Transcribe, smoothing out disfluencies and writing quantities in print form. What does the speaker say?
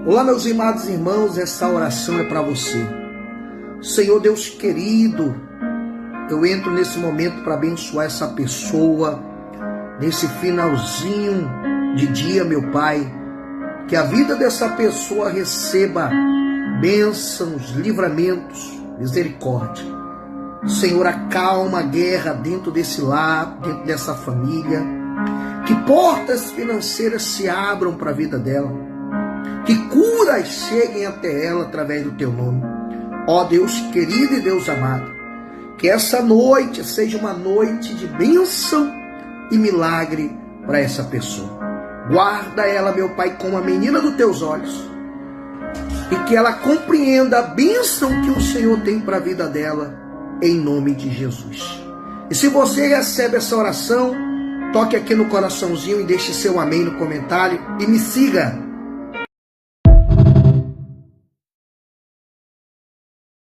Olá, meus amados irmãos, essa oração é para você. Senhor Deus querido, eu entro nesse momento para abençoar essa pessoa, nesse finalzinho de dia, meu Pai, que a vida dessa pessoa receba bênçãos, livramentos, misericórdia. Senhor, acalma a guerra dentro desse lar, dentro dessa família, que portas financeiras se abram para a vida dela, que curas cheguem até ela através do teu nome. Ó Deus querido e Deus amado, que essa noite seja uma noite de bênção e milagre para essa pessoa. Guarda ela, meu Pai, como a menina dos teus olhos, e que ela compreenda a bênção que o Senhor tem para a vida dela, em nome de Jesus. E se você recebe essa oração, toque aqui no coraçãozinho e deixe seu amém no comentário e me siga